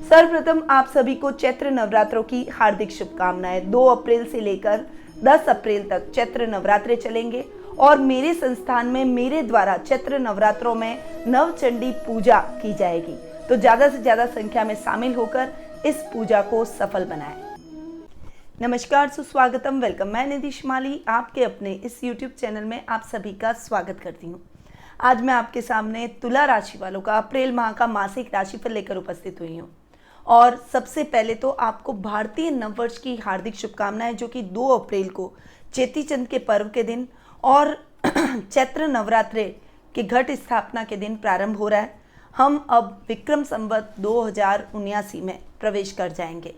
सर्वप्रथम आप सभी को चैत्र नवरात्रों की हार्दिक शुभकामनाएं। 2 अप्रैल से लेकर 10 अप्रैल तक चैत्र नवरात्रे चलेंगे और मेरे संस्थान में मेरे द्वारा चैत्र नवरात्रों में नवचंडी पूजा की जाएगी। तो ज़्यादा से ज़्यादा संख्या में शामिल होकर इस पूजा को सफल बनाएं। नमस्कार, सुस्वागतम, वेलकम। मैं निधि शिमाली आपके अपने इस YouTube चैनल में आप सभी का स्वागत करती हूँ। आज मैं आपके सामने तुला राशि वालों का अप्रैल माह का मासिक राशिफल लेकर उपस्थित हुई हूँ। और सबसे पहले तो आपको भारतीय नववर्ष की हार्दिक शुभकामनाएं, जो कि 2 अप्रैल को चेती चंद के पर्व के दिन और चैत्र नवरात्रे के घट स्थापना के दिन प्रारंभ हो रहा है। हम अब विक्रम संवत 2079 में प्रवेश कर जाएंगे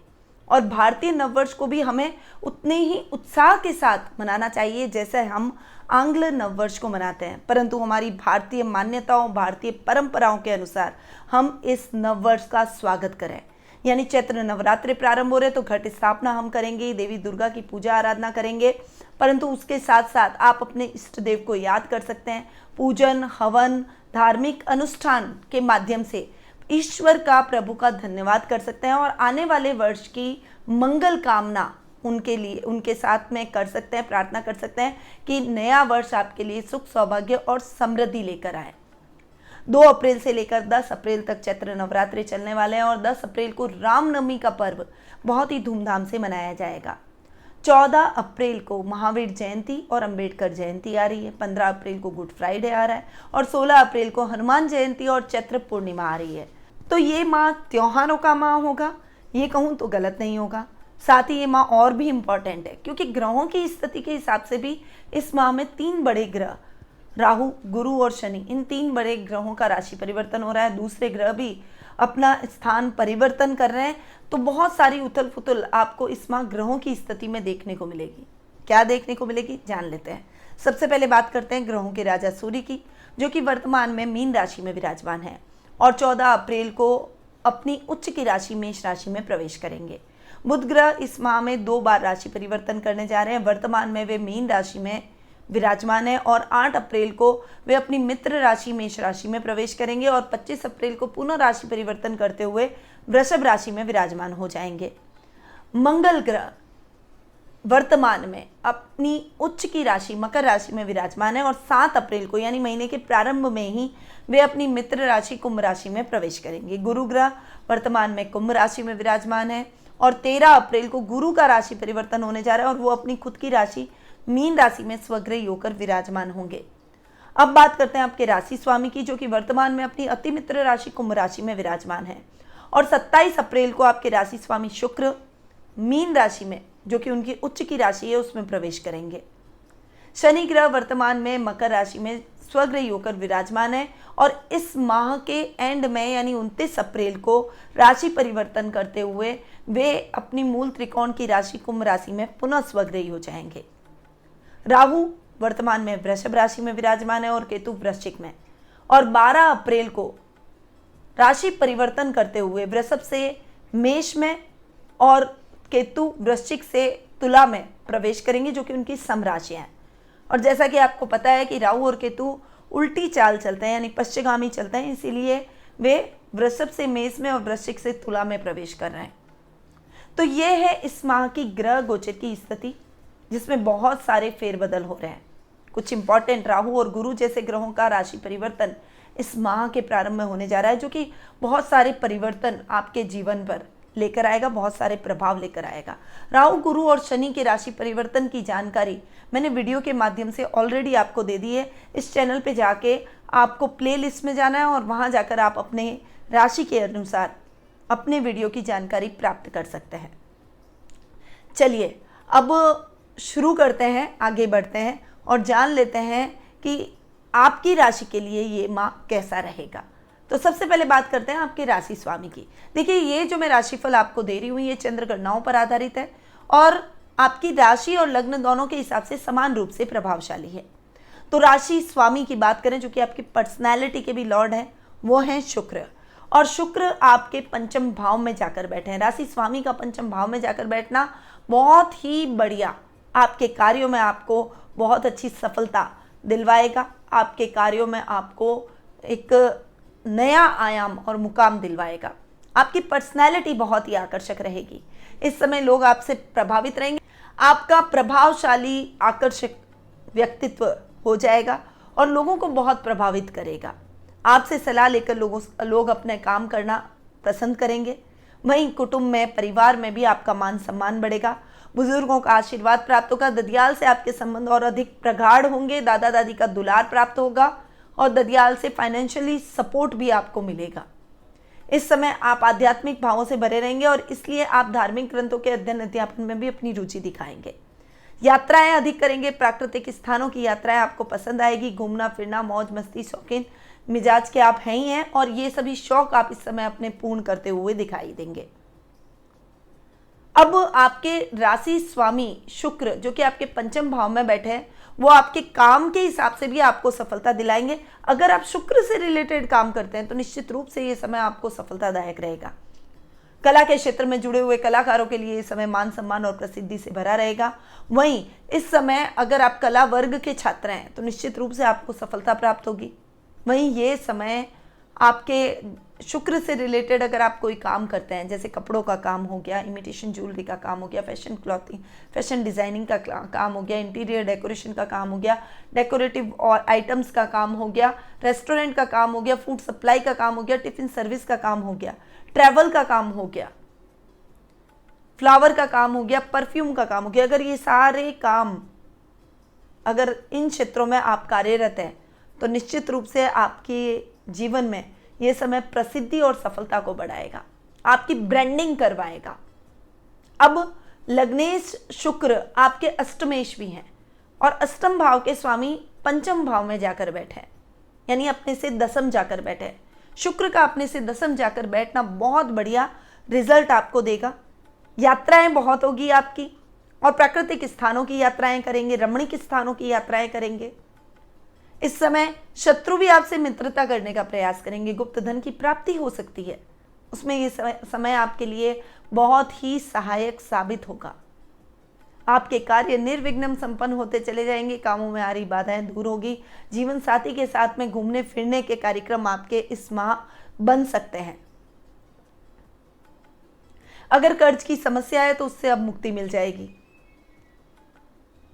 और भारतीय नववर्ष को भी हमें उतने ही उत्साह के साथ मनाना चाहिए जैसे हम आंग्ल नववर्ष को मनाते हैं, परंतु हमारी भारतीय मान्यताओं, भारतीय परंपराओं के अनुसार हम इस नववर्ष का स्वागत करें। यानी चैत्र नवरात्रि प्रारंभ हो रहे तो घट स्थापना हम करेंगे, देवी दुर्गा की पूजा आराधना करेंगे, परंतु उसके साथ साथ आप अपने इष्ट देव को याद कर सकते हैं। पूजन, हवन, धार्मिक अनुष्ठान के माध्यम से ईश्वर का, प्रभु का धन्यवाद कर सकते हैं और आने वाले वर्ष की मंगल कामना उनके लिए, उनके साथ में कर सकते हैं, प्रार्थना कर सकते हैं कि नया वर्ष आपके लिए सुख, सौभाग्य और समृद्धि लेकर आए। 2 अप्रैल से लेकर 10 अप्रैल तक चैत्र नवरात्रि चलने वाले हैं और 10 अप्रैल को रामनवमी का पर्व बहुत ही धूमधाम से मनाया जाएगा। 14 अप्रैल को महावीर जयंती और अंबेडकर जयंती आ रही है। 15 अप्रैल को गुड फ्राइडे आ रहा है और 16 अप्रैल को हनुमान जयंती और चैत्र पूर्णिमा आ रही है। तो ये माह त्योहारों का माह होगा, ये कहूँ तो गलत नहीं होगा। साथ ही ये माह और भी इम्पॉर्टेंट है क्योंकि ग्रहों की स्थिति के हिसाब से भी इस माह में 3 बड़े ग्रह, राहु, गुरु और शनि, इन 3 बड़े ग्रहों का राशि परिवर्तन हो रहा है। दूसरे ग्रह भी अपना स्थान परिवर्तन कर रहे हैं। तो बहुत सारी उथल पुथल आपको इस माह ग्रहों की स्थिति में देखने को मिलेगी। क्या देखने को मिलेगी, जान लेते हैं। सबसे पहले बात करते हैं ग्रहों के राजा सूर्य की, जो कि वर्तमान में मीन राशि में विराजमान है और 14 अप्रैल को अपनी उच्च की राशि मेष राशि में प्रवेश करेंगे। बुध ग्रह इस माह में 2 बार राशि परिवर्तन करने जा रहे हैं। वर्तमान में वे मीन राशि में विराजमान है और 8 अप्रैल को वे अपनी मित्र राशि मेष राशि में प्रवेश करेंगे और 25 अप्रैल को पुनः राशि परिवर्तन करते हुए वृषभ राशि में विराजमान हो जाएंगे। मंगल ग्रह वर्तमान में अपनी उच्च की राशि मकर राशि में विराजमान है और 7 अप्रैल को यानी महीने के प्रारंभ में ही वे अपनी मित्र राशि कुंभ राशि में प्रवेश करेंगे। गुरु ग्रह वर्तमान में कुंभ राशि में विराजमान है और 13 अप्रैल को गुरु का राशि परिवर्तन होने जा रहा है और वो अपनी खुद की राशि मीन राशि में स्वग्रही होकर विराजमान होंगे। अब बात करते हैं आपके राशि स्वामी की, जो कि वर्तमान में अपनी अति मित्र राशि कुंभ राशि में विराजमान है और 27 अप्रैल को आपके राशि स्वामी शुक्र मीन राशि में, जो कि उनकी उच्च की राशि है, उसमें प्रवेश करेंगे। शनि ग्रह वर्तमान में मकर राशि में स्वग्रही होकर विराजमान है और इस माह के एंड में यानी 29 अप्रैल को राशि परिवर्तन करते हुए वे अपनी मूल त्रिकोण की राशि कुंभ राशि में पुनः स्वग्रही हो जाएंगे। राहु वर्तमान में वृषभ राशि में विराजमान है और केतु वृश्चिक में, और 12 अप्रैल को राशि परिवर्तन करते हुए वृषभ से मेष में और केतु वृश्चिक से तुला में प्रवेश करेंगे, जो कि उनकी सम राशियां हैं। और जैसा कि आपको पता है कि राहु और केतु उल्टी चाल चलते हैं यानी पश्चिमगामी चलते हैं, इसीलिए वे वृषभ से मेष में और वृश्चिक से तुला में प्रवेश कर रहे हैं। तो ये है इस माह की ग्रह गोचर की स्थिति, जिसमें बहुत सारे फेरबदल हो रहे हैं। कुछ इंपॉर्टेंट राहु और गुरु जैसे ग्रहों का राशि परिवर्तन इस माह के प्रारंभ में होने जा रहा है, जो कि बहुत सारे परिवर्तन आपके जीवन पर लेकर आएगा, बहुत सारे प्रभाव लेकर आएगा। राहु, गुरु और शनि के राशि परिवर्तन की जानकारी मैंने वीडियो के माध्यम से ऑलरेडी आपको दे दी है। इस चैनल पे जाके आपको प्ले लिस्ट में जाना है और वहाँ जाकर आप अपने राशि के अनुसार अपने वीडियो की जानकारी प्राप्त कर सकते हैं। चलिए अब शुरू करते हैं, आगे बढ़ते हैं और जान लेते हैं कि आपकी राशि के लिए ये माह कैसा रहेगा। तो सबसे पहले बात करते हैं आपके राशि स्वामी की। देखिए, ये जो मैं राशिफल आपको दे रही हूँ ये चंद्र गणनाओं पर आधारित है और आपकी राशि और लग्न दोनों के हिसाब से समान रूप से प्रभावशाली है। तो राशि स्वामी की बात करें, जो कि आपकी पर्सनैलिटी के भी लॉर्ड हैं, वो हैं शुक्र, और शुक्र आपके पंचम भाव में जाकर बैठे हैं। राशि स्वामी का पंचम भाव में जाकर बैठना बहुत ही बढ़िया, आपके कार्यों में आपको बहुत अच्छी सफलता दिलवाएगा, आपके कार्यों में आपको एक नया आयाम और मुकाम दिलवाएगा। आपकी पर्सनैलिटी बहुत ही आकर्षक रहेगी। इस समय लोग आपसे प्रभावित रहेंगे। आपका प्रभावशाली आकर्षक व्यक्तित्व हो जाएगा और लोगों को बहुत प्रभावित करेगा। आपसे सलाह लेकर लोग अपने काम करना पसंद करेंगे। वहीं कुटुंब में, परिवार में भी आपका मान सम्मान बढ़ेगा। बुजुर्गों का आशीर्वाद प्राप्त होगा। ददियाल से आपके संबंध और अधिक प्रगाढ़ होंगे। दादा दादी का दुलार प्राप्त होगा और ददियाल से फाइनेंशियली सपोर्ट भी आपको मिलेगा। इस समय आप आध्यात्मिक भावों से भरे रहेंगे और इसलिए आप धार्मिक ग्रंथों के अध्ययन अध्यापन में भी अपनी रुचि दिखाएंगे। यात्राएं अधिक करेंगे। प्राकृतिक स्थानों की यात्राएं आपको पसंद आएगी। घूमना फिरना, मौज मस्ती, शौकीन मिजाज के आप हैं ही हैं और ये सभी शौक आप इस समय अपने पूर्ण करते हुए दिखाई देंगे। अब आपके राशि स्वामी शुक्र जो कि आपके पंचम भाव में बैठे हैं, वो आपके काम के हिसाब से भी आपको सफलता दिलाएंगे। अगर आप शुक्र से रिलेटेड काम करते हैं तो निश्चित रूप से ये समय आपको सफलतादायक रहेगा। कला के क्षेत्र में जुड़े हुए कलाकारों के लिए ये समय मान सम्मान और प्रसिद्धि से भरा रहेगा। वहीं इस समय अगर आप कला वर्ग के छात्र हैं तो निश्चित रूप से आपको सफलता प्राप्त होगी। वहीं ये समय आपके शुक्र से रिलेटेड अगर आप कोई काम करते हैं, जैसे कपड़ों का काम हो गया, इमिटेशन ज्वेलरी का काम हो गया, फैशन क्लॉथिंग, फैशन डिज़ाइनिंग का काम हो गया, इंटीरियर डेकोरेशन का काम हो गया, डेकोरेटिव और आइटम्स का काम हो गया, रेस्टोरेंट का काम हो गया, फूड सप्लाई का काम हो गया, टिफिन सर्विस का काम हो गया, ट्रैवल का काम हो गया, फ्लावर का काम हो गया, परफ्यूम का काम हो गया, अगर ये सारे काम, अगर इन क्षेत्रों में आप कार्यरत हैं तो निश्चित रूप से आपके जीवन में ये समय प्रसिद्धि और सफलता को बढ़ाएगा, आपकी ब्रांडिंग करवाएगा। अब लग्नेश शुक्र आपके अष्टमेश भी हैं और अष्टम भाव के स्वामी पंचम भाव में जाकर बैठे हैं, यानी अपने से दसम जाकर बैठे हैं। शुक्र का अपने से दसम जाकर बैठना बहुत बढ़िया रिजल्ट आपको देगा। यात्राएं बहुत होगी आपकी और प्राकृतिक स्थानों की यात्राएं करेंगे, रमणीक स्थानों की यात्राएं करेंगे। इस समय शत्रु भी आपसे मित्रता करने का प्रयास करेंगे। गुप्त धन की प्राप्ति हो सकती है, उसमें ये समय आपके लिए बहुत ही सहायक साबित होगा। आपके कार्य निर्विघ्न संपन्न होते चले जाएंगे। कामों में आ रही बाधाएं दूर होगी। जीवन साथी के साथ में घूमने फिरने के कार्यक्रम आपके इस माह बन सकते हैं। अगर कर्ज की समस्या है तो उससे अब मुक्ति मिल जाएगी।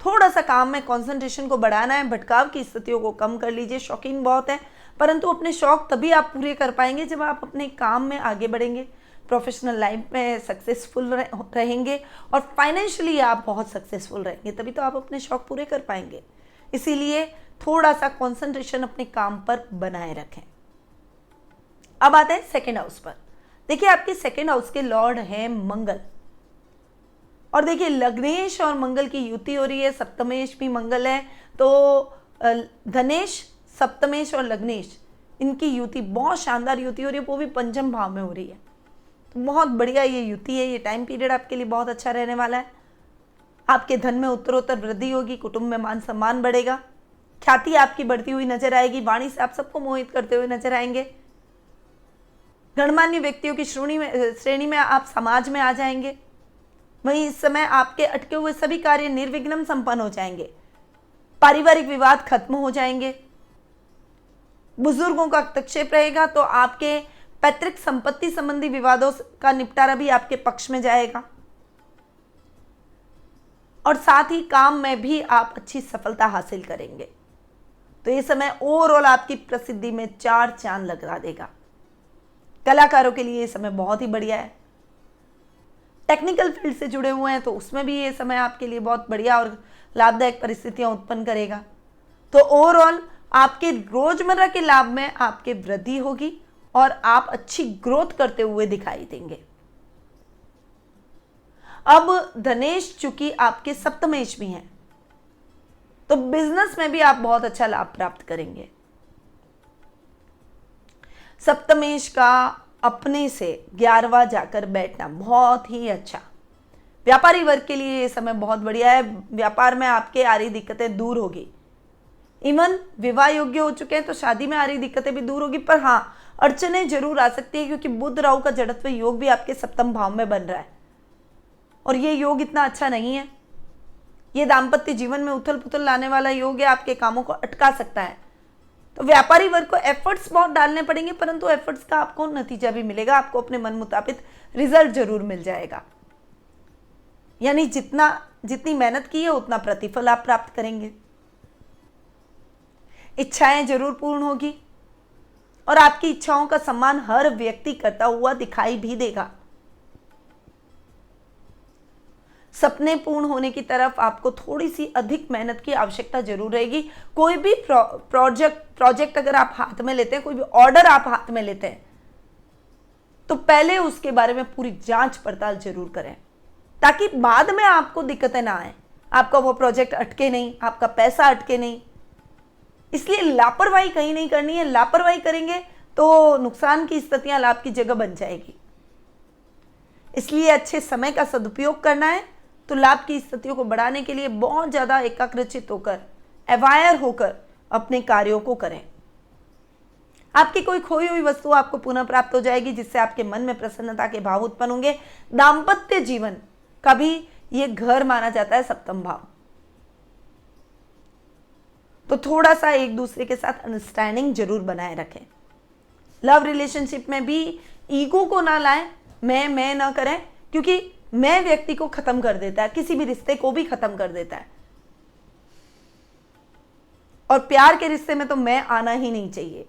थोड़ा सा काम में कंसंट्रेशन को बढ़ाना है, भटकाव की स्थितियों को कम कर लीजिए। शौकीन बहुत है, परंतु अपने शौक तभी आप पूरे कर पाएंगे जब आप अपने काम में आगे बढ़ेंगे, प्रोफेशनल लाइफ में सक्सेसफुल रहेंगे और फाइनेंशियली आप बहुत सक्सेसफुल रहेंगे, तभी तो आप अपने शौक पूरे कर पाएंगे। इसीलिए थोड़ा सा कंसंट्रेशन अपने काम पर बनाए रखें। अब आते हैं सेकेंड हाउस पर। देखिए आपके सेकेंड हाउस के लॉर्ड हैं मंगल, और देखिए लग्नेश और मंगल की युति हो रही है। सप्तमेश भी मंगल है, तो धनेश, सप्तमेश और लग्नेश, इनकी युति बहुत शानदार युति हो रही है, वो भी पंचम भाव में हो रही है। तो बहुत बढ़िया ये युति है। ये टाइम पीरियड आपके लिए बहुत अच्छा रहने वाला है। आपके धन में उत्तरोत्तर वृद्धि होगी। कुटुंब में मान सम्मान बढ़ेगा। ख्याति आपकी बढ़ती हुई नजर आएगी। वाणी से आप सबको मोहित करते हुए नजर आएंगे। गणमान्य व्यक्तियों की श्रेणी में आप समाज में आ जाएंगे। वहीं इस समय आपके अटके हुए सभी कार्य निर्विघ्न संपन्न हो जाएंगे। पारिवारिक विवाद खत्म हो जाएंगे। बुजुर्गों का हस्तक्षेप रहेगा तो आपके पैतृक संपत्ति संबंधी विवादों का निपटारा भी आपके पक्ष में जाएगा और साथ ही काम में भी आप अच्छी सफलता हासिल करेंगे। तो ये समय ओवरऑल आपकी प्रसिद्धि में 4 चांद लगा देगा। कलाकारों के लिए ये समय बहुत ही बढ़िया है। टेक्निकल फील्ड से जुड़े हुए हैं तो उसमें भी ये समय आपके लिए बहुत बढ़िया और लाभदायक परिस्थितियां उत्पन्न करेगा। तो ओवरऑल आपके रोजमर्रा के लाभ में आपके वृद्धि होगी और आप अच्छी ग्रोथ करते हुए दिखाई देंगे। अब धनेश चूंकि आपके सप्तमेश भी हैं तो बिजनेस में भी आप बहुत अच्छा लाभ प्राप्त करेंगे। सप्तमेश का अपने से 11वां जाकर बैठना बहुत ही अच्छा। व्यापारी वर्ग के लिए ये समय बहुत बढ़िया है। व्यापार में आपके आ रही दिक्कतें दूर होगी। इवन विवाह योग्य हो चुके हैं तो शादी में आ रही दिक्कतें भी दूर होगी, पर हाँ अड़चने जरूर आ सकती है क्योंकि बुध राहु का जड़त्व योग भी आपके सप्तम भाव में बन रहा है और ये योग इतना अच्छा नहीं है। ये दाम्पत्य जीवन में उथल पुथल लाने वाला योग है, आपके कामों को अटका सकता है। तो व्यापारी वर्ग को एफर्ट्स बहुत डालने पड़ेंगे, परंतु एफर्ट्स का आपको नतीजा भी मिलेगा, आपको अपने मन मुताबिक रिजल्ट जरूर मिल जाएगा। यानी जितनी मेहनत की है उतना प्रतिफल आप प्राप्त करेंगे। इच्छाएं जरूर पूर्ण होगी और आपकी इच्छाओं का सम्मान हर व्यक्ति करता हुआ दिखाई भी देगा। सपने पूर्ण होने की तरफ आपको थोड़ी सी अधिक मेहनत की आवश्यकता जरूर रहेगी। कोई भी प्रोजेक्ट अगर आप हाथ में लेते हैं, कोई भी ऑर्डर आप हाथ में लेते हैं, तो पहले उसके बारे में पूरी जांच पड़ताल जरूर करें, ताकि बाद में आपको दिक्कतें ना आए, आपका वो प्रोजेक्ट अटके नहीं, आपका पैसा अटके नहीं। इसलिए लापरवाही कहीं नहीं करनी है। लापरवाही करेंगे तो नुकसान की स्थितियां लाभ की जगह बन जाएगी। इसलिए अच्छे समय का सदुपयोग करना है, तो लाभ की स्थितियों को बढ़ाने के लिए बहुत ज्यादा एकाग्रचित होकर, अवायर होकर अपने कार्यों को करें। आपकी कोई खोई हुई वस्तु आपको पुनः प्राप्त हो जाएगी, जिससे आपके मन में प्रसन्नता के भाव उत्पन्न होंगे। दाम्पत्य जीवन का भी ये घर माना जाता है, सप्तम भाव। तो थोड़ा सा एक दूसरे के साथ अंडरस्टैंडिंग जरूर बनाए रखें। लव रिलेशनशिप में भी ईगो को ना लाएं, मैं ना करें, क्योंकि मैं व्यक्ति को खत्म कर देता है, किसी भी रिश्ते को भी खत्म कर देता है। और प्यार के रिश्ते में तो मैं आना ही नहीं चाहिए।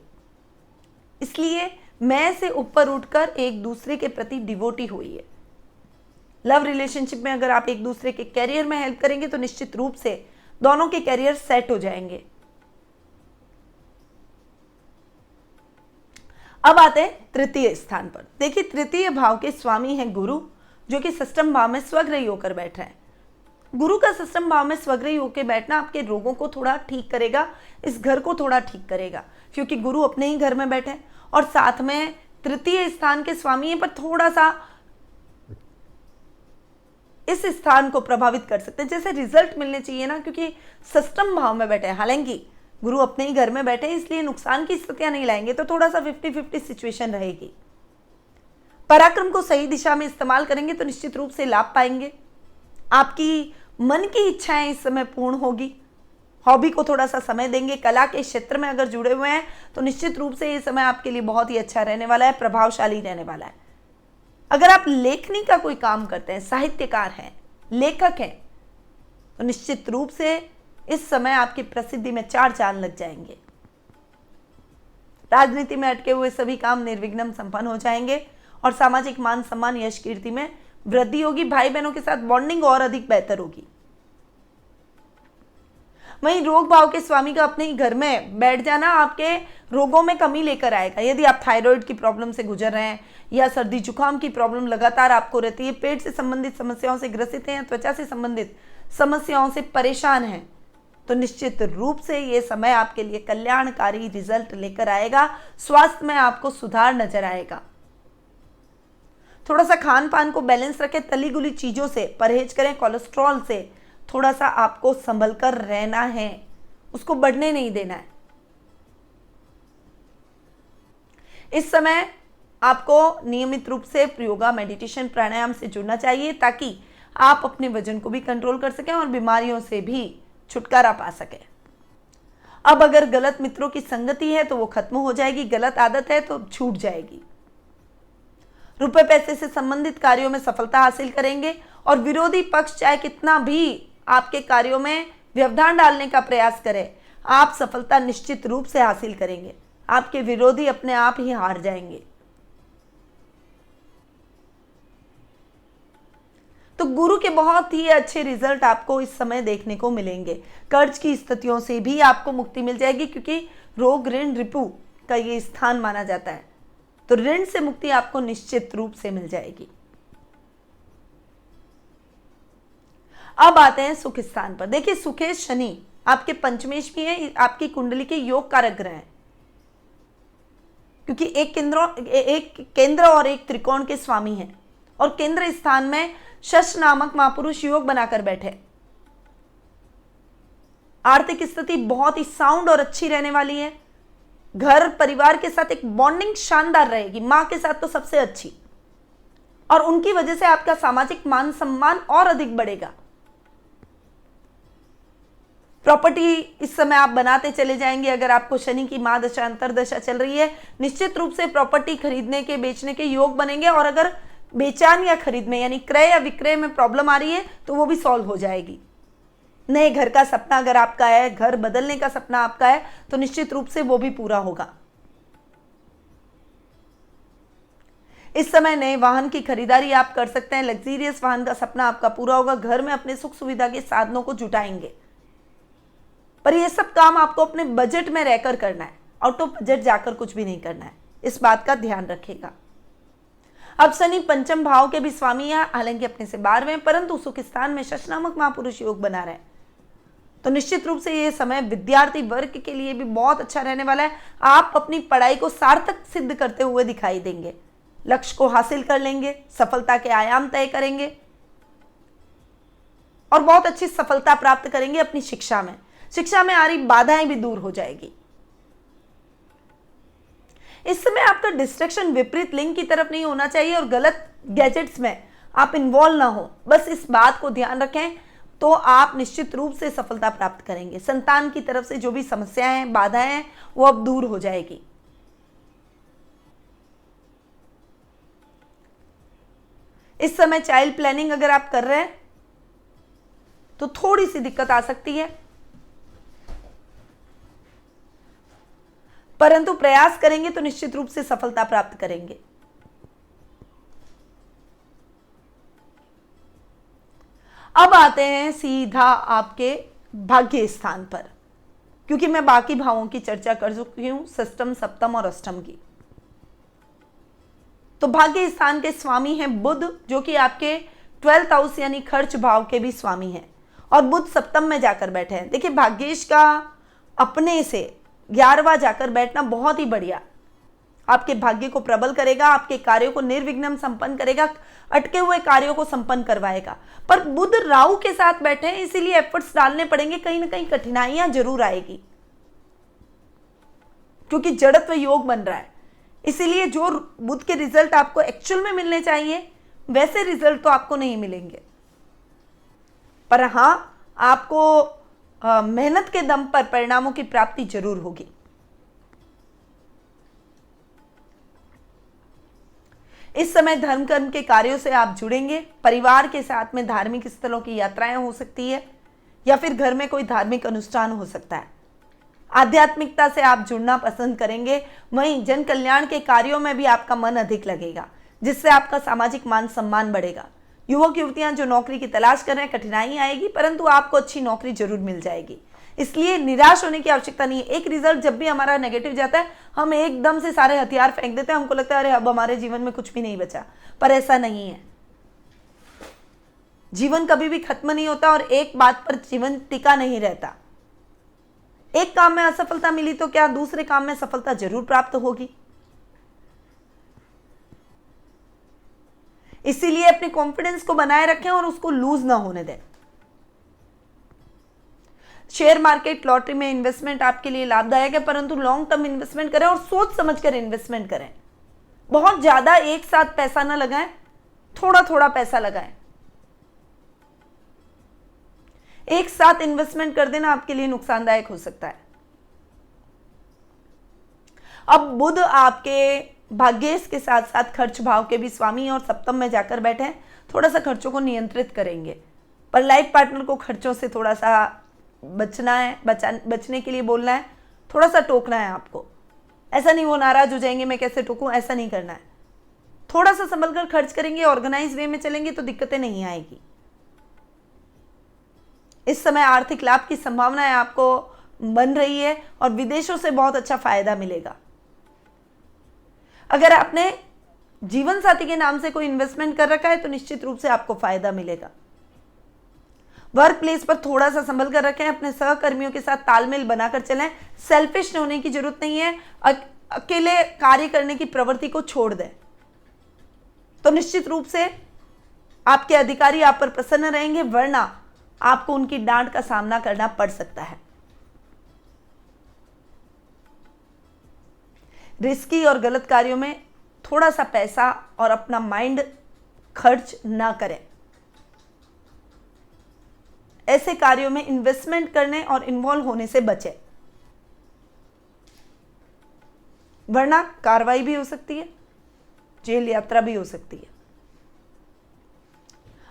इसलिए मैं से ऊपर उठकर एक दूसरे के प्रति डिवोटी होइए। लव रिलेशनशिप में अगर आप एक दूसरे के कैरियर में हेल्प करेंगे तो निश्चित रूप से दोनों के कैरियर सेट हो जाएंगे। अब आते हैं तृतीय स्थान पर। देखिए, तृतीय भाव के स्वामी हैं गुरु, जो कि षष्ठम भाव में स्वग्रही होकर बैठ रहे हैं। गुरु का षष्ठम भाव में स्वग्रही होकर बैठना आपके रोगों को थोड़ा ठीक करेगा, इस घर को थोड़ा ठीक करेगा, क्योंकि गुरु अपने ही घर में बैठे और साथ में तृतीय स्थान के स्वामी हैं, पर थोड़ा सा इस स्थान को प्रभावित कर सकते हैं। जैसे रिजल्ट मिलने चाहिए ना, क्योंकि षष्ठम भाव में बैठे हैं, हालांकि गुरु अपने ही घर में बैठे हैं, इसलिए नुकसान की स्थितियां नहीं लाएंगे, तो थोड़ा सा 50-50 सिचुएशन रहेगी। पराक्रम को सही दिशा में इस्तेमाल करेंगे तो निश्चित रूप से लाभ पाएंगे। आपकी मन की इच्छाएं इस समय पूर्ण होगी। हॉबी को थोड़ा सा समय देंगे। कला के क्षेत्र में अगर जुड़े हुए हैं तो निश्चित रूप से ये समय आपके लिए बहुत ही अच्छा रहने वाला है, प्रभावशाली रहने वाला है। अगर आप लेखनी का कोई काम करते हैं, साहित्यकार हैं, लेखक हैं, तो निश्चित रूप से इस समय आपकी प्रसिद्धि में 4 चांद लग जाएंगे। राजनीति में अटके हुए सभी काम निर्विघ्न संपन्न हो जाएंगे और सामाजिक मान सम्मान, यश, कीर्ति में वृद्धि होगी। भाई बहनों के साथ बॉन्डिंग और अधिक बेहतर होगी। वहीं रोग भाव के स्वामी का अपने ही घर में बैठ जाना आपके रोगों में कमी लेकर आएगा। यदि आप थायराइड की प्रॉब्लम से गुजर रहे हैं या सर्दी जुकाम की प्रॉब्लम लगातार आपको रहती है, पेट से संबंधित समस्याओं से ग्रसित हैं या त्वचा से संबंधित समस्याओं से परेशान हैं, तो निश्चित रूप से ये समय आपके लिए कल्याणकारी रिजल्ट लेकर आएगा। स्वास्थ्य में आपको सुधार नजर आएगा। थोड़ा सा खान पान को बैलेंस रखें, तली गुली चीजों से परहेज करें, कोलेस्ट्रॉल से थोड़ा सा आपको संभल कर रहना है, उसको बढ़ने नहीं देना है। इस समय आपको नियमित रूप से योगा, मेडिटेशन, प्राणायाम से जुड़ना चाहिए, ताकि आप अपने वजन को भी कंट्रोल कर सकें और बीमारियों से भी छुटकारा पा सकें। अब अगर गलत मित्रों की संगति है तो वो खत्म हो जाएगी, गलत आदत है तो छूट जाएगी। रुपए पैसे से संबंधित कार्यों में सफलता हासिल करेंगे और विरोधी पक्ष चाहे कितना भी आपके कार्यों में व्यवधान डालने का प्रयास करे, आप सफलता निश्चित रूप से हासिल करेंगे। आपके विरोधी अपने आप ही हार जाएंगे। तो गुरु के बहुत ही अच्छे रिजल्ट आपको इस समय देखने को मिलेंगे। कर्ज की स्थितियों से भी आपको मुक्ति मिल जाएगी, क्योंकि रोग, ऋण, रिपु का ये स्थान माना जाता है, तो ऋण से मुक्ति आपको निश्चित रूप से मिल जाएगी। अब आते हैं सुख स्थान पर। देखिए, सुखेश शनि आपके पंचमेश भी है, आपकी कुंडली के योग कारक ग्रह हैं, क्योंकि एक केंद्र और एक त्रिकोण के स्वामी हैं और केंद्र स्थान में शश नामक महापुरुष योग बनाकर बैठे। आर्थिक स्थिति बहुत ही साउंड और अच्छी रहने वाली है। घर परिवार के साथ एक बॉन्डिंग शानदार रहेगी, मां के साथ तो सबसे अच्छी, और उनकी वजह से आपका सामाजिक मान सम्मान और अधिक बढ़ेगा। प्रॉपर्टी इस समय आप बनाते चले जाएंगे। अगर आपको शनि की महादशा अंतरदशा चल रही है, निश्चित रूप से प्रॉपर्टी खरीदने के बेचने के योग बनेंगे। और अगर बेचान या खरीद में यानी क्रय या विक्रय में प्रॉब्लम आ रही है तो वो भी सॉल्व हो जाएगी। नए घर का सपना अगर आपका है, घर बदलने का सपना आपका है, तो निश्चित रूप से वो भी पूरा होगा। इस समय नए वाहन की खरीदारी आप कर सकते हैं। लग्जरियस वाहन का सपना आपका पूरा होगा। घर में अपने सुख सुविधा के साधनों को जुटाएंगे, पर यह सब काम आपको अपने बजट में रहकर करना है। आउट ऑफ बजट जाकर कुछ भी नहीं करना है, इस बात का ध्यान रखिएगा। अब शनि पंचम भाव के भी स्वामी है, हालांकि अपने से 12वें, परंतु सुख स्थान में शश नामक महापुरुष योग बना रहे, तो निश्चित रूप से यह समय विद्यार्थी वर्ग के लिए भी बहुत अच्छा रहने वाला है। आप अपनी पढ़ाई को सार्थक सिद्ध करते हुए दिखाई देंगे, लक्ष्य को हासिल कर लेंगे, सफलता के आयाम तय करेंगे और बहुत अच्छी सफलता प्राप्त करेंगे अपनी शिक्षा में। शिक्षा में आ रही बाधाएं भी दूर हो जाएगी। इस समय आपका डिस्ट्रैक्शन विपरीत लिंग की तरफ नहीं होना चाहिए और गलत गैजेट्स में आप इन्वॉल्व ना हो, बस इस बात को ध्यान रखें तो आप निश्चित रूप से सफलता प्राप्त करेंगे। संतान की तरफ से जो भी समस्याएं हैं, बाधाएं हैं, वो अब दूर हो जाएगी। इस समय चाइल्ड प्लानिंग अगर आप कर रहे हैं तो थोड़ी सी दिक्कत आ सकती है, परंतु प्रयास करेंगे तो निश्चित रूप से सफलता प्राप्त करेंगे। अब आते हैं सीधा आपके भाग्य स्थान पर, क्योंकि मैं बाकी भावों की चर्चा कर चुकी हूं, षष्टम, सप्तम और अष्टम की। तो भाग्य स्थान के स्वामी हैं बुध, जो कि आपके 12th हाउस यानी खर्च भाव के भी स्वामी हैं, और बुध सप्तम में जाकर बैठे हैं। देखिए, भाग्येश का अपने से 11वां जाकर बैठना बहुत ही बढ़िया, आपके भाग्य को प्रबल करेगा, आपके कार्यों को निर्विघ्न संपन्न करेगा, अटके हुए कार्यों को संपन्न करवाएगा। पर बुध राहु के साथ बैठे हैं, इसीलिए एफर्ट्स डालने पड़ेंगे, कहीं ना कहीं कठिनाइयां जरूर आएगी, क्योंकि जड़त्व योग बन रहा है। इसीलिए जो बुध के रिजल्ट आपको एक्चुअल में मिलने चाहिए वैसे रिजल्ट तो आपको नहीं मिलेंगे, पर हां, आपको मेहनत के दम पर परिणामों की प्राप्ति जरूर होगी। इस समय धर्म कर्म के कार्यों से आप जुड़ेंगे। परिवार के साथ में धार्मिक स्थलों की यात्राएं हो सकती है, या फिर घर में कोई धार्मिक अनुष्ठान हो सकता है। आध्यात्मिकता से आप जुड़ना पसंद करेंगे। वहीं जन कल्याण के कार्यों में भी आपका मन अधिक लगेगा, जिससे आपका सामाजिक मान सम्मान बढ़ेगा। युवक युवतियां जो नौकरी की तलाश कर रहे हैं, कठिनाई आएगी, परंतु आपको अच्छी नौकरी जरूर मिल जाएगी, इसलिए निराश होने की आवश्यकता नहीं है। एक रिजल्ट जब भी हमारा नेगेटिव जाता है, हम एकदम से सारे हथियार फेंक देते हैं, हमको लगता है अरे अब हमारे जीवन में कुछ भी नहीं बचा, पर ऐसा नहीं है। जीवन कभी भी खत्म नहीं होता और एक बात पर जीवन टिका नहीं रहता। एक काम में असफलता मिली तो क्या दूसरे काम में सफलता जरूर प्राप्त होगी। इसीलिए अपने कॉन्फिडेंस को बनाए रखें और उसको लूज ना होने दें। शेयर मार्केट, लॉटरी में इन्वेस्टमेंट आपके लिए लाभदायक है, परंतु लॉन्ग टर्म इन्वेस्टमेंट करें और सोच समझकर इन्वेस्टमेंट करें। बहुत ज्यादा एक साथ पैसा ना लगाएं, थोड़ा थोड़ा पैसा लगाएं। एक साथ इन्वेस्टमेंट कर देना आपके लिए नुकसानदायक हो सकता है। अब बुध आपके भाग्येश के साथ साथ खर्च भाव के भी स्वामी और सप्तम में जाकर बैठे हैं। थोड़ा सा खर्चों को नियंत्रित करेंगे, पर लाइफ पार्टनर को खर्चों से थोड़ा सा बचना है, बचने के लिए बोलना है, थोड़ा सा टोकना है आपको। ऐसा नहीं वो नाराज हो जाएंगे मैं कैसे टोकूं, ऐसा नहीं करना है। थोड़ा सा संभल कर खर्च करेंगे, ऑर्गेनाइज वे में चलेंगे तो दिक्कतें नहीं आएगी। इस समय आर्थिक लाभ की संभावनाएं आपको बन रही है और विदेशों से बहुत अच्छा फायदा मिलेगा। अगर आपने जीवन साथी के नाम से कोई इन्वेस्टमेंट कर रखा है तो निश्चित रूप से आपको फायदा मिलेगा। वर्क प्लेस पर थोड़ा सा संभल कर रखें, अपने सहकर्मियों के साथ तालमेल बनाकर चलें। सेल्फिश होने की जरूरत नहीं है, अकेले कार्य करने की प्रवृत्ति को छोड़ दें, तो निश्चित रूप से आपके अधिकारी आप पर प्रसन्न रहेंगे, वरना आपको उनकी डांट का सामना करना पड़ सकता है। रिस्की और गलत कार्यों में थोड़ा सा पैसा और अपना माइंड खर्च ना करें। ऐसे कार्यों में इन्वेस्टमेंट करने और इन्वॉल्व होने से बचें, वरना कार्रवाई भी हो सकती है, जेल यात्रा भी हो सकती है।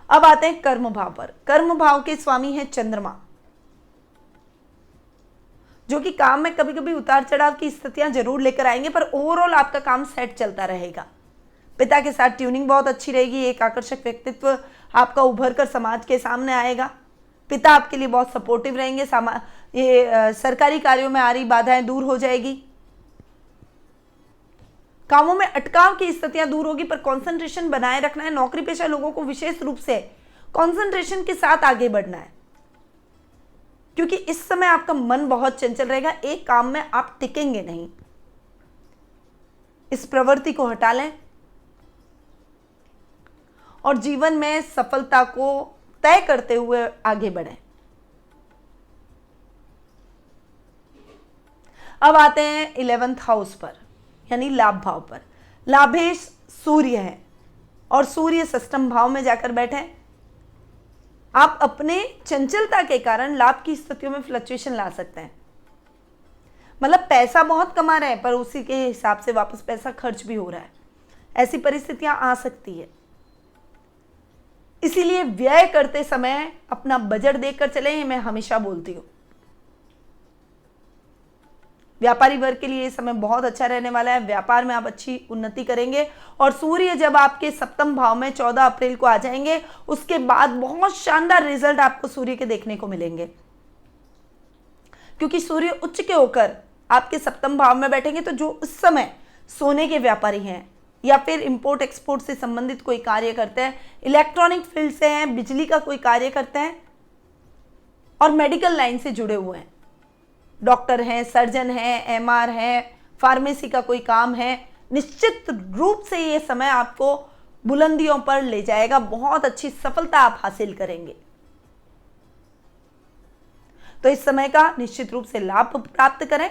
अब आते हैं कर्म भाव पर। कर्म भाव के स्वामी हैं चंद्रमा, जो कि काम में कभी कभी उतार चढ़ाव की स्थितियां जरूर लेकर आएंगे, पर ओवरऑल आपका काम सेट चलता रहेगा। पिता के साथ ट्यूनिंग बहुत अच्छी रहेगी, एक आकर्षक व्यक्तित्व आपका उभर कर समाज के सामने आएगा। पिता आपके लिए बहुत सपोर्टिव रहेंगे। सरकारी कार्यों में आ रही बाधाएं दूर हो जाएगी। कामों में अटकाव की स्थितियां दूर होगी, पर कंसंट्रेशन बनाए रखना है। नौकरी पेशा लोगों को विशेष रूप से कंसंट्रेशन के साथ आगे बढ़ना है, क्योंकि इस समय आपका मन बहुत चंचल रहेगा। एक काम में आप टिकेंगे नहीं। इस प्रवृत्ति को हटा लें और जीवन में सफलता को तय करते हुए आगे बढ़ें। अब आते हैं 11th हाउस पर, यानी लाभ भाव पर। लाभेश सूर्य है और सूर्य षष्ठम भाव में जाकर बैठे। आप अपने चंचलता के कारण लाभ की स्थितियों में फ्लक्चुएशन ला सकते हैं। मतलब पैसा बहुत कमा रहे हैं, पर उसी के हिसाब से वापस पैसा खर्च भी हो रहा है। ऐसी परिस्थितियां आ सकती है। इसीलिए व्यय करते समय अपना बजट देखकर चलें, ये मैं हमेशा बोलती हूं। व्यापारी वर्ग के लिए ये समय बहुत अच्छा रहने वाला है। व्यापार में आप अच्छी उन्नति करेंगे। और सूर्य जब आपके सप्तम भाव में 14 अप्रैल को आ जाएंगे, उसके बाद बहुत शानदार रिजल्ट आपको सूर्य के देखने को मिलेंगे, क्योंकि सूर्य उच्च के होकर आपके सप्तम भाव में बैठेंगे। तो जो उस समय सोने के व्यापारी हैं या फिर इंपोर्ट एक्सपोर्ट से संबंधित कोई कार्य करते हैं, इलेक्ट्रॉनिक फील्ड से हैं, बिजली का कोई कार्य करते हैं और मेडिकल लाइन से जुड़े हुए हैं, डॉक्टर हैं, सर्जन हैं, एमआर हैं, फार्मेसी का कोई काम है, निश्चित रूप से ये समय आपको बुलंदियों पर ले जाएगा। बहुत अच्छी सफलता आप हासिल करेंगे। तो इस समय का निश्चित रूप से लाभ प्राप्त करें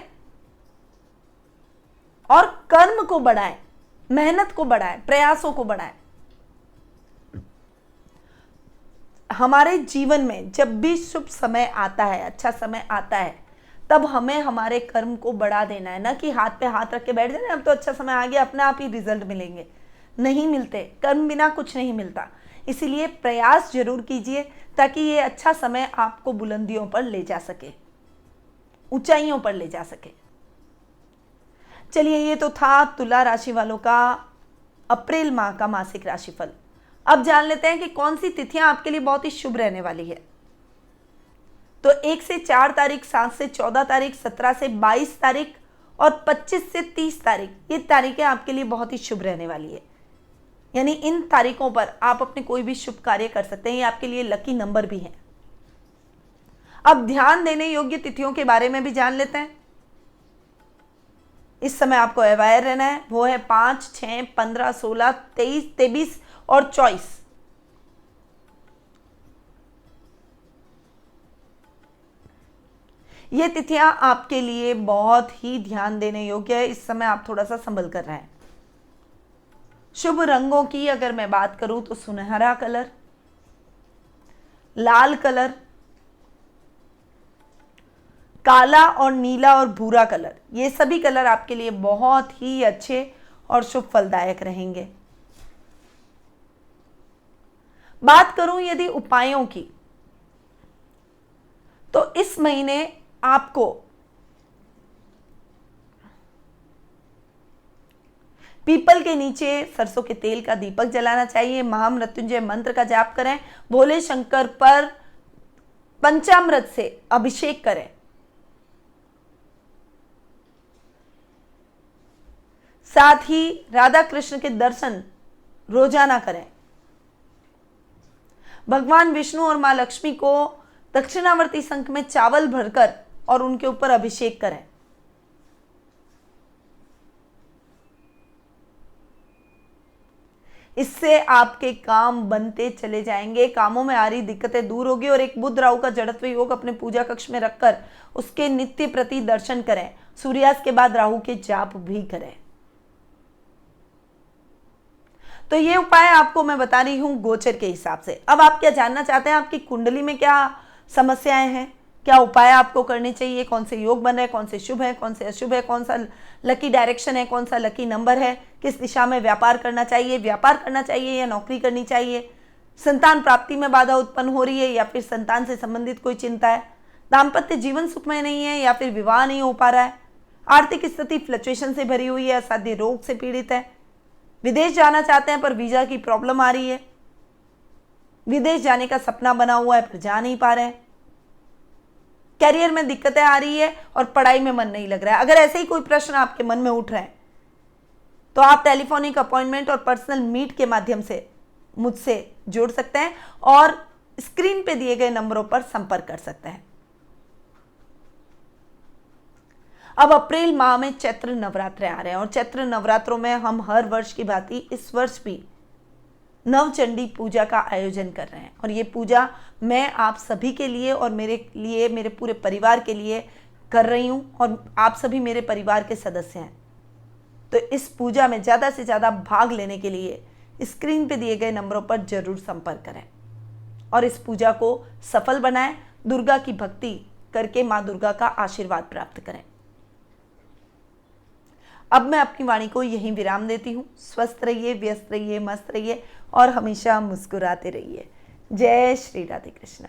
और कर्म को बढ़ाएं, मेहनत को बढ़ाएं, प्रयासों को बढ़ाएं। हमारे जीवन में जब भी शुभ समय आता है, अच्छा समय आता है, तब हमें हमारे कर्म को बढ़ा देना है, ना कि हाथ पे हाथ रख के बैठ जाना अब तो अच्छा समय आ गया, अपने आप ही रिजल्ट मिलेंगे। नहीं मिलते, कर्म बिना कुछ नहीं मिलता। इसीलिए प्रयास जरूर कीजिए ताकि ये अच्छा समय आपको बुलंदियों पर ले जा सके, ऊंचाइयों पर ले जा सके। चलिए, ये तो था तुला राशि वालों का अप्रैल माह का मासिक राशिफल। अब जान लेते हैं कि कौन सी तिथियां आपके लिए बहुत ही शुभ रहने वाली है। तो 1 से 4 तारीख, 7 से 14 तारीख, 17 से 22 तारीख और 25 से 30 तारीख, ये तारीखें आपके लिए बहुत ही शुभ रहने वाली है। यानी इन तारीखों पर आप अपने कोई भी शुभ कार्य कर सकते हैं। ये आपके लिए लकी नंबर भी है। अब ध्यान देने योग्य तिथियों के बारे में भी जान लेते हैं। इस समय आपको अवेयर रहना है, वो है 5, 6, 15, 16, 23, 23 और 24। ये तिथियां आपके लिए बहुत ही ध्यान देने योग्य है। इस समय आप थोड़ा सा संभल कर रहे हैं। शुभ रंगों की अगर मैं बात करूं तो सुनहरा कलर, लाल कलर, काला और नीला और भूरा कलर, ये सभी कलर आपके लिए बहुत ही अच्छे और शुभ फलदायक रहेंगे। बात करूं यदि उपायों की, तो इस महीने आपको पीपल के नीचे सरसों के तेल का दीपक जलाना चाहिए। महामृत्युंजय मंत्र का जाप करें। भोले शंकर पर पंचामृत से अभिषेक करें। साथ ही राधा कृष्ण के दर्शन रोजाना करें। भगवान विष्णु और मां लक्ष्मी को दक्षिणावर्ती शंख में चावल भरकर और उनके ऊपर अभिषेक करें। इससे आपके काम बनते चले जाएंगे, कामों में आ रही दिक्कतें दूर होगी। और एक बुध राहु का जड़त्व योग अपने पूजा कक्ष में रखकर उसके नित्य प्रति दर्शन करें। सूर्यास्त के बाद राहु के जाप भी करें। तो ये उपाय आपको मैं बता रही हूं गोचर के हिसाब से। अब आप क्या जानना चाहते हैं, आपकी कुंडली में क्या समस्याएं हैं, क्या उपाय आपको करने चाहिए, कौन से योग बन रहे हैं, कौन से शुभ है, कौन से अशुभ है, कौन सा लकी डायरेक्शन है, कौन सा लकी नंबर है, किस दिशा में व्यापार करना चाहिए या नौकरी करनी चाहिए, संतान प्राप्ति में बाधा उत्पन्न हो रही है या फिर संतान से संबंधित कोई चिंता है, दाम्पत्य जीवन सुखमय नहीं है या फिर विवाह नहीं हो पा रहा है, आर्थिक स्थिति फ्लक्चुएशन से भरी हुई है, असाध्य रोग से पीड़ित है, विदेश जाना चाहते हैं पर वीजा की प्रॉब्लम आ रही है, विदेश जाने का सपना बना हुआ है पर जा नहीं पा रहे हैं, कैरियर में दिक्कतें आ रही है और पढ़ाई में मन नहीं लग रहा है। अगर ऐसे ही कोई प्रश्न आपके मन में उठ रहे हैं तो आप टेलीफोनिक अपॉइंटमेंट और पर्सनल मीट के माध्यम से मुझसे जुड़ सकते हैं और स्क्रीन पे दिए गए नंबरों पर संपर्क कर सकते हैं। अब अप्रैल माह में चैत्र नवरात्रे आ रहे हैं और चैत्र नवरात्रों में हम हर वर्ष की भांति इस वर्ष भी नवचंडी पूजा का आयोजन कर रहे हैं और ये पूजा मैं आप सभी के लिए और मेरे पूरे परिवार के लिए कर रही हूँ और आप सभी मेरे परिवार के सदस्य हैं। तो इस पूजा में ज़्यादा से ज़्यादा भाग लेने के लिए स्क्रीन पे दिए गए नंबरों पर जरूर संपर्क करें और इस पूजा को सफल बनाएं, दुर्गा की भक्ति करके माँ दुर्गा का आशीर्वाद प्राप्त करें। अब मैं अपनी वाणी को यहीं विराम देती हूँ। स्वस्थ रहिए, व्यस्त रहिए, मस्त रहिए और हमेशा मुस्कुराते रहिए। जय श्री राधे कृष्णा।